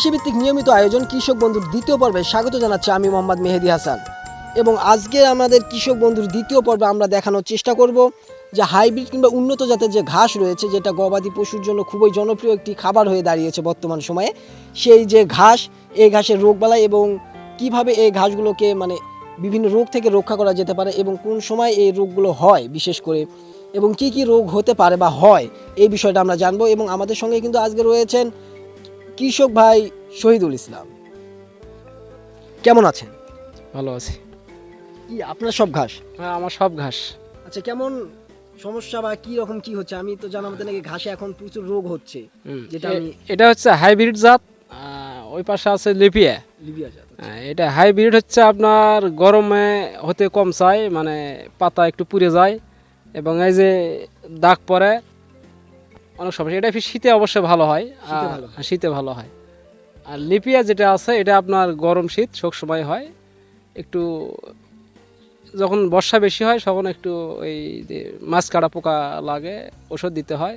কৃষিভিত্তিক নিয়মিত আয়োজন কৃষক বন্ধুর দ্বিতীয় পর্বে স্বাগত জানাচ্ছি আমি মোহাম্মদ মেহেদি হাসান। এবং আজকে আমাদের কৃষক বন্ধুর দ্বিতীয় পর্বে আমরা দেখানোর চেষ্টা করব যে হাইব্রিড কিংবা উন্নত জাতের যে ঘাস রয়েছে, যেটা গবাদি পশুর জন্য খুবই জনপ্রিয় একটি খাবার হয়ে দাঁড়িয়েছে বর্তমান সময়ে, সেই যে ঘাস, এই ঘাসের রোগবালাই এবং কিভাবে এই ঘাসগুলোকে বিভিন্ন রোগ থেকে রক্ষা করা যেতে পারে এবং কোন সময় এই রোগগুলো হয় বিশেষ করে, এবং কি কি রোগ হতে পারে বা হয়, এই বিষয়টা আমরা জানবো। এবং আমাদের সঙ্গে কিন্তু আজকে রয়েছেন কৃষক ভাই শহীদুল ইসলাম। কেমন আছেন? ভালো আছি। কি আপনার সব ঘাস? হ্যাঁ, আমার সব ঘাস। আচ্ছা, কেমন সমস্যা বা কি রকম কি হচ্ছে? আমি তো জানা মতে নাকি ঘাসে এখন প্রচুর রোগ হচ্ছে, যেটা এটা হচ্ছে হাইব্রিড জাত। ওই পাশে আছে লিবিয়া জাত। এটা হাইব্রিড হচ্ছে আপনার গরমে হতে কম চায়, পাতা একটু পুড়ে যায় এবং এই যে দাগ পড়ে অনেক সমস্যা। এটা শীতে অবশ্যই ভালো হয়, শীতে ভালো হয়। আর লিপিয়া যেটা আছে এটা আপনার গরম শীত সব সময় হয়। একটু যখন বর্ষা বেশি হয় তখন একটু ওই যে মাছ কাটা পোকা লাগে, ওষুধ দিতে হয়।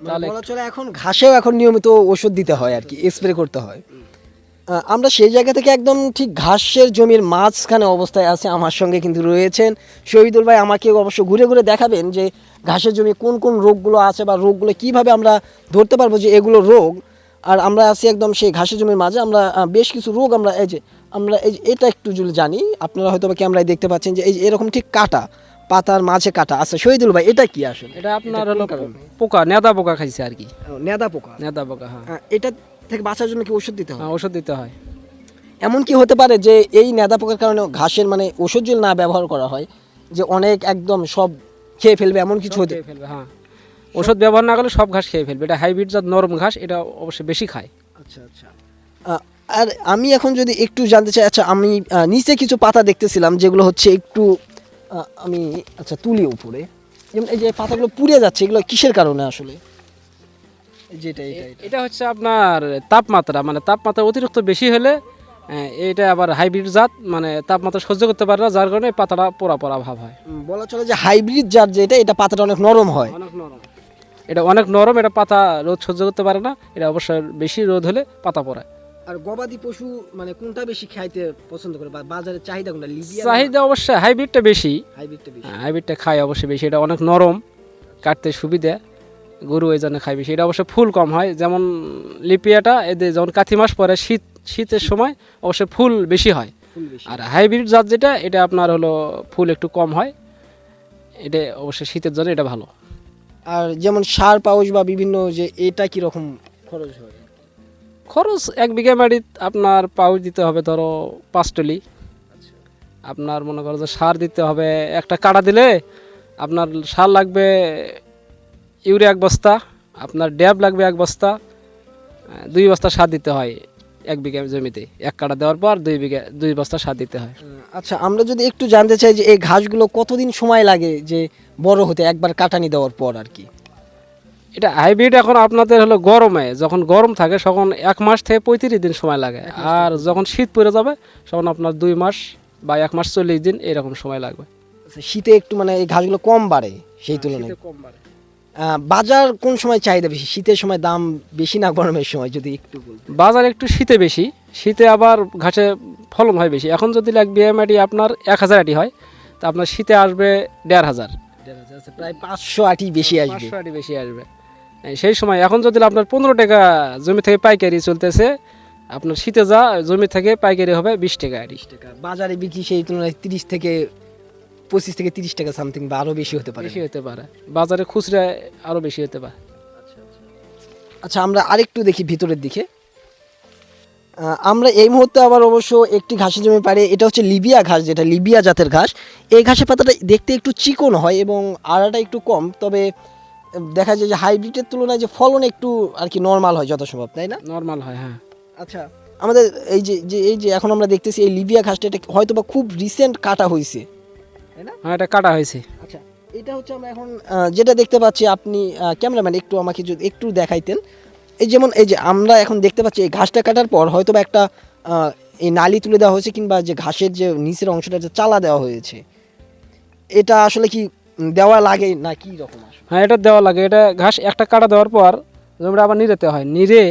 তাহলে বলা চলে এখন ঘাসেও এখন নিয়মিত ওষুধ দিতে হয় আর কি, স্প্রে করতে হয়। আমরা সেই জায়গা থেকে একদম ঠিক ঘাসের জমির মাঝখানে অবস্থায় আছে। আমার সঙ্গে কিন্তু রয়েছেন শহীদুল ভাই। আমাকে অবশ্য ঘুরে ঘুরে দেখাবেন যে ঘাসের জমি কোন কোন রোগগুলো আছে বা রোগগুলো কিভাবে আমরা ধরতে পারবো যে এগুলো রোগ। আর আমরা আছি একদম সেই ঘাসের জমির মাঝে। আমরা বেশ কিছু রোগ আমরা এই যে এটা একটু যদি জানি, আপনারা হয়তো বা ক্যামেরায় দেখতে পাচ্ছেন যে এই এরকম ঠিক কাটা, পাতার মাঝে কাটা আছে। শহীদুল ভাই, এটা কি আসলে? এটা আপনার হলো পোকা, নেদা পোকা খাইছে আর কি। নেদা পোকা? নেদা পোকা, হ্যাঁ। এটা থেকে বাঁচার জন্য কি ওষুধ দিতে হয়? হ্যাঁ, ওষুধ দিতে হয়। এমন কি হতে পারে যে এই নেদা পোকার কারণে ঘাসের ওষুধ যদি না ব্যবহার করা হয় যে অনেক একদম সব খেয়ে ফেলবে, এমন কিছু হতে ফেলবে? হ্যাঁ, ওষুধ ব্যবহার না করলে সব ঘাস খেয়ে ফেলবে। এটা হাইব্রিড জাত নরম ঘাস, এটা অবশ্যই বেশি খায়। আচ্ছা আচ্ছা। আর আমি এখন যদি একটু জানতে চাই, আচ্ছা আমি নিচে কিছু পাতা দেখতেছিলাম যেগুলো হচ্ছে একটু আমি তুলি উপরে, যেমন এই যে পাতাগুলো পুড়ে যাচ্ছে, এগুলো কিসের কারণে আসলে? এটা হচ্ছে আপনার তাপমাত্রা অতিরিক্ত বেশি হলে এটা আবার হাইব্রিড জাত, তাপমাত্রা সহ্য করতে পারে না, যার কারণে পাতাটা পোড়া পোড়া ভাব হয়। বলা চলে যে হাইব্রিড জাত যেটা, এটা পাতাটা অনেক নরম হয়। এটা অনেক নরম, এটা পাতা রোদ সহ্য করতে পারে না। এটা অবশ্যই বেশি রোদ হলে পাতা পড়ায়। আর গবাদি পশু কোনটা বেশি খাইতে পছন্দ করে বা বাজারের চাহিদা কোনটা? লিবিয়া চাহিদা অবশ্যই হাইব্রিডটা বেশি। হাইব্রিডটা খায় অবশ্যই বেশি, এটা অনেক নরম, কাটতে সুবিধা, গরু এই জন্য খায় বেশি। এটা অবশ্যই ফুল কম হয়, যেমন লিপিয়াটা এদের যখন কাতি মাস পরে শীতের সময় অবশ্যই ফুল বেশি হয়। আর হাইব্রিড জাত যেটা, এটা আপনার হলো ফুল একটু কম হয়। এটা অবশ্যই শীতের জন্য এটা ভালো। আর যেমন সার পাউচ বা বিভিন্ন যে, এটা কিরকম খরচ হয়? খরচ 1 বিঘা মাটিতে আপনার পাউচ দিতে হবে ধরো 5 টলি। আপনার মনে করো যে সার দিতে হবে, একটা কাটা দিলে আপনার সার লাগবে ইউরিয়া 1 বস্তা, আপনার ড্যাব লাগবে 1 বস্তা, 2 বস্তা সার দিতে হয় 1 বিঘা জমিতে। 1 কাটা দেওয়ার পর 2 বস্তা সার দিতে হয়। আচ্ছা, আমরা যদি একটু জানতে চাই যে এই ঘাসগুলো কতদিন সময় লাগে যে বড় হতে, একবার কাটানি দেওয়ার পর আর কি? এটা হাইব্রিড এখন আপনাদের হলো গরমে, যখন গরম থাকে তখন 1 মাস থেকে 35 দিন সময় লাগে। আর যখন শীত পড়ে যাবে তখন আপনার 2 মাস বা 1 মাস 40 দিন এরকম সময় লাগবে। শীতে একটু এই ঘাসগুলো কম বাড়ে সেই তুলনায়? বাজার কোন সময় চাহিদা বেশি? শীতের সময় দাম বেশি না গরমের সময়, যদি একটু বলতেন? বাজার একটু শীতে বেশি, শীতে আবার ঘাসে ফলন হয় বেশি। এখন যদি 1 বিঘা মাটি আপনার 1000 আটি হয়, তা আপনার শীতে আসবে 1500, প্রায় 500 আটি বেশি আসবে। 500 আটি বেশি আসবে সেই সময়। এখন যদি আপনার 15 টাকা জমি থেকে পাইকারি চলতেছে, আপনার শীতে যা জমি থেকে পাইকারি হবে 20 টাকা আটি। বাজারে বিক্রি সেই তুলনায় 30 থেকে 25 থেকে 30 টাকা সামথিং বা আরো বেশি হতে পারে। বাজারে খুচরা আরো বেশি হতে পারে। আচ্ছা, আমরা আরেকটু দেখি ভিতরের দিকে। আমরা এই মুহূর্তে আবার অবশ্য একটি ঘাসের জমি পারে, এটা হচ্ছে লিবিয়া ঘাস, যেটা লিবিয়া জাতের ঘাস। এই ঘাসের পাতাটা দেখতে একটু চিকন হয় এবং আড়াটা একটু কম, তবে দেখা যায় যে হাইব্রিডের তুলনায় যে ফলন একটু আর কি নর্মাল হয় যত সম্ভব, তাই না? নর্মাল হয়, হ্যাঁ। আচ্ছা, আমাদের এই যে এখন আমরা দেখতেছি এই লিবিয়া ঘাসটা, এটা হয়তো বা খুব রিসেন্ট কাটা হয়েছে, তাই না? হ্যাঁ, এটা কাটা হয়েছে। আচ্ছা, এটা হচ্ছে আমরা এখন যেটা দেখতে পাচ্ছি, আপনি ক্যামেরাম্যান একটু আমাকে যদি একটু দেখাইতেন। যেমন এই যে আমরা এখন দেখতে পাচ্ছি এই ঘাসটা কাটার পর হয়তো বা একটা এই নালি তুলে দেওয়া হয়েছে, কিংবা যে ঘাসের যে নিচের অংশটা যে চালা দেওয়া হয়েছে, এটা আসলে কি দেওয়া লাগে না কি রকম? হ্যাঁ, এটা দেওয়া লাগে। এটা ঘাস একটা কাটা দেওয়ার পর জমিটা আবার নিড়াতে হয়, নিড়ে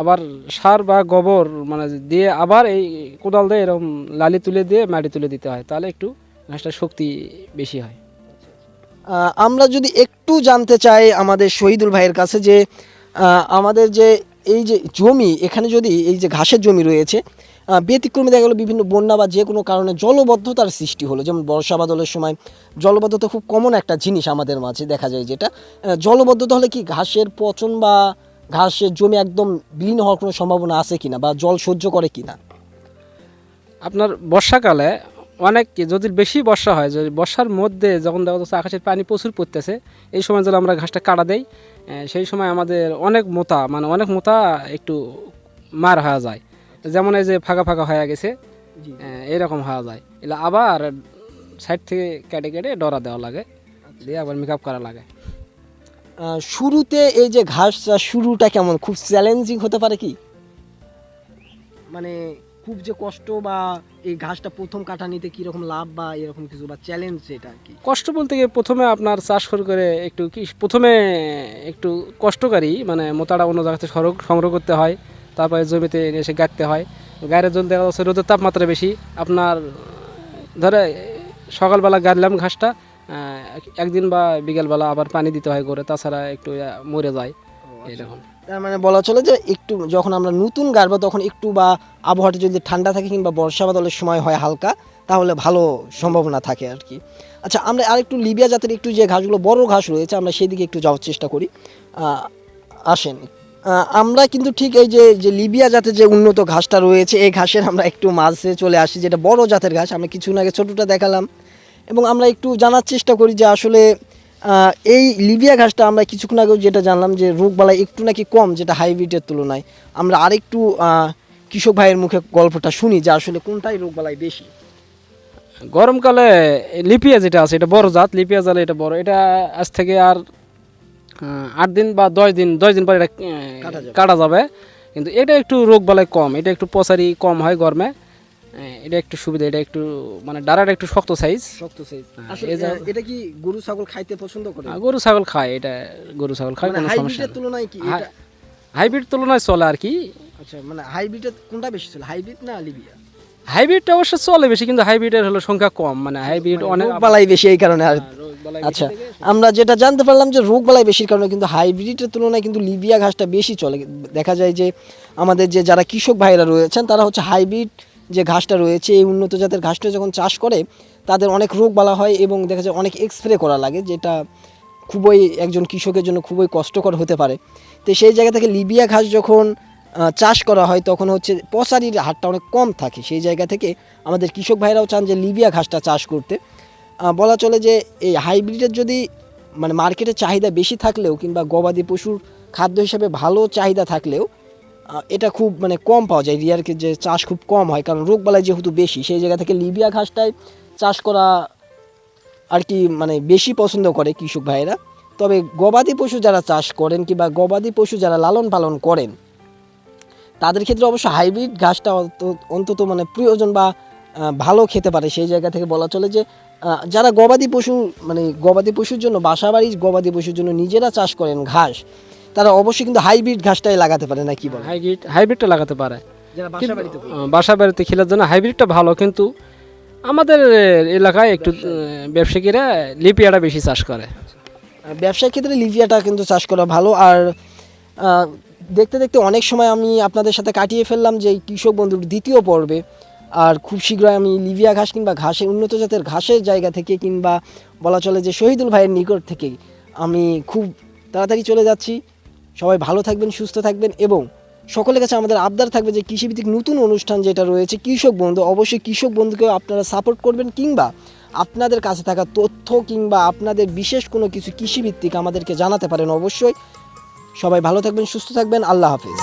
আবার সার বা গোবর মানে দিয়ে আবার এই কোদাল দিয়ে এরকম লালি তুলে দিয়ে মাটি তুলে দিতে হয়, তাহলে একটু ঘাসটার শক্তি বেশি হয়। আমরা যদি একটু জানতে চাই আমাদের শহীদুল ভাইয়ের কাছে যে আমাদের যে এই যে জমি, এখানে যদি এই যে ঘাসের জমি রয়েছে, ব্যতিক্রমে দেখা গেলো বিভিন্ন বন্যা বা যে কোনো কারণে জলবদ্ধতার সৃষ্টি হলো, যেমন বর্ষা বাদলের সময় জলবদ্ধতা খুব কমন একটা জিনিস আমাদের মাঝে দেখা যায়, যেটা জলবদ্ধতা হলে কি ঘাসের পচন বা ঘাসের জমি একদম বিলীন হওয়ার কোনো সম্ভাবনা আছে কিনা বা জল সহ্য করে কিনা? আপনার বর্ষাকালে অনেক যদি বেশি বর্ষা হয়, যদি বর্ষার মধ্যে যখন দেখা যাচ্ছে আকাশের পানি প্রচুর পড়তেছে, এই সময় যদি আমরা ঘাসটা কাটা দেই, সেই সময় আমাদের অনেক মোটা একটু মার হয়ে যায়, যেমন এই যে ফাঁকা ফাঁকা হয়ে গেছে এরকম হওয়া যায়। এলে আবার সাইড থেকে কেটে কেটে ডরা দেওয়া লাগে, দিয়ে আবার মেকআপ করা লাগে। শুরুতে এই যে ঘাস চাষ শুরুটা কেমন, খুব চ্যালেঞ্জিং হতে পারে কি? মানে খুব যে কষ্ট বা এই ঘাসটা প্রথম কাটা নিতে কীরকম লাভ বা এরকম কিছু বা চ্যালেঞ্জ, এটা আর কি? কষ্ট বলতে গিয়ে প্রথমে আপনার চাষ করে একটু কি প্রথমে একটু কষ্টকারী, মানে মোতাটা অন্য জায়গা থেকে সংগ্রহ করতে হয়, তারপরে জমিতে এসে গাঁটতে হয়। গায়ের জন্য দেখা যাচ্ছে রোদের তাপমাত্রা বেশি, আপনার ধরে সকালবেলা গাড়লাম ঘাসটা, একদিন বা বিকেলবেলা আবার পানি দিতে হয় করে, তাছাড়া একটু মরে যায় এরকম। তার মানে বলা চলে যে একটু যখন আমরা নতুন গাড়বো তখন একটু বা আবহাওয়াটা যদি ঠান্ডা থাকে কিংবা বর্ষা বাদলের সময় হয় হালকা, তাহলে ভালো সম্ভাবনা থাকে আর কি। আচ্ছা, আমরা আরেকটু লিবিয়া জাতের একটু যে ঘাসগুলো বড় ঘাস রয়েছে আমরা সেদিকে একটু যাওয়ার চেষ্টা করি। আসেন, আমরা কিন্তু ঠিক এই যে লিবিয়া জাতের যে উন্নত ঘাসটা রয়েছে এই ঘাসের আমরা একটু মাঝে চলে আসি, যেটা বড় জাতের ঘাস। আমরা কিছুক্ষণ আগে ছোটোটা দেখালাম এবং আমরা একটু জানার চেষ্টা করি যে আসলে এই লিবিয়া ঘাসটা আমরা কিছুক্ষণ আগেও যেটা জানলাম যে রোগবালাই একটু নাকি কম, যেটা হাইব্রিডের তুলনায়। আমরা আরেকটু কৃষক ভাইয়ের মুখে গল্পটা শুনি যে আসলে কোনটাই রোগবালাই বেশি। গরমকালে লিপিয়া যেটা আছে এটা বড় জাত, লিপিয়া জালে এটা বড়, এটা আজ থেকে আর 8 দিন বা 10 দিন পরে এটা কাটা যাবে। কিন্তু এটা একটু রোগবালাই কম, এটা একটু পচারি কম হয় গরমে, এটা একটু সুবিধা, এটা একটু মানে ডারাটা একটু শক্ত সাইজ। আসলে এটা কি গরু ছাগল খাইতে পছন্দ করে? গরু ছাগল খায়, এটা গরু ছাগল খায়, কোনো সমস্যা হাইব্রিডের তুলনায় কি এটা? হাইব্রিড তুলনায় চলে আর কি। আচ্ছা, মানে হাইব্রিডের কোনটা বেশি চলে, হাইব্রিড না লিবিয়া? হাইব্রিডটা অবশ্য চলে বেশি, কিন্তু হাইব্রিডের হলো সংখ্যা কম, মানে হাইব্রিড অনেক রোগবালাই বেশি এই কারণে। আর আচ্ছা, আমরা যেটা জানতে পারলাম যে রোগবালাই বেশির কারণে কিন্তু হাইব্রিডের তুলনায় কিন্তু লিবিয়া ঘাসটা বেশি চলে। দেখা যায় যে আমাদের যে যারা কৃষক ভাইরা রয়েছেন তারা হচ্ছে হাইব্রিড যে ঘাসটা রয়েছে এই উন্নত জাতের ঘাসটা যখন চাষ করে তাদের অনেক রোগবালা হয় এবং দেখা যায় অনেক স্প্রে করা লাগে, যেটা খুবই একজন কৃষকের জন্য খুবই কষ্টকর হতে পারে। তো সেই জায়গা থেকে লিবিয়া ঘাস যখন চাষ করা হয় তখন হচ্ছে পচারির হারটা অনেক কম থাকে, সেই জায়গা থেকে আমাদের কৃষক ভাইরাও চান যে লিবিয়া ঘাসটা চাষ করতে। বলা চলে যে এই হাইব্রিডের যদি মানে মার্কেটে চাহিদা বেশি থাকলেও কিংবা গবাদি পশুর খাদ্য হিসাবে ভালো চাহিদা থাকলেও এটা খুব মানে কম পাওয়া যায়, রিয়ারকে যে চাষ খুব কম হয়, কারণ রোগবালাই যেহেতু বেশি সেই জায়গা থেকে লিবিয়া ঘাসটাই চাষ করা আর কি মানে বেশি পছন্দ করে কৃষক ভাইয়েরা। তবে গবাদি পশু যারা চাষ করেন কিংবা গবাদি পশু যারা লালন পালন করেন তাদের ক্ষেত্রে অবশ্য হাইব্রিড ঘাসটা অন্তত মানে প্রয়োজন বা ভালো খেতে পারে। সেই জায়গা থেকে বলা চলে যে যারা গবাদি পশু মানে গবাদি পশুর জন্য বাসাবাড়ি গবাদি পশুর জন্য নিজেরা চাষ করেন ঘাস, তারা অবশ্যই কিন্তু হাইব্রিড ঘাসটাই লাগাতে পারে, না কি বলে? হাইব্রিডটা লাগাতে পারে যারা বাসা বাড়িতে খেলার জন্য হাইব্রিডটা ভালো, কিন্তু আমাদের এলাকায় একটু ব্যবসায়ীরা লিপিয়াটা বেশি চাষ করে। ব্যবসার ক্ষেত্রে লিবিয়াটা কিন্তু চাষ করা ভালো। আর দেখতে দেখতে অনেক সময় আমি আপনাদের সাথে কাটিয়ে ফেললাম যে কৃষক বন্ধুর দ্বিতীয় পর্বে। আর খুব শীঘ্রই আমি লিবিয়া ঘাস কিংবা ঘাসের উন্নত জাতের ঘাসের জায়গা থেকে কিংবা বলা চলে যে শহীদুল ভাইয়ের নিকট থেকে আমি খুব তাড়াতাড়ি চলে যাচ্ছি। সবাই ভালো থাকবেন, সুস্থ থাকবেন এবং সকলের কাছে আমাদের আবদার থাকবে যে কৃষিভিত্তিক নতুন অনুষ্ঠান যেটা রয়েছে কৃষক বন্ধু, অবশ্যই কৃষক বন্ধুকেও আপনারা সাপোর্ট করবেন কিংবা আপনাদের কাছে থাকা তথ্য কিংবা আপনাদের বিশেষ কোনো কিছু কৃষিভিত্তিক আমাদেরকে জানাতে পারেন অবশ্যই। সবাই ভালো থাকবেন, সুস্থ থাকবেন, আল্লাহ হাফেজ।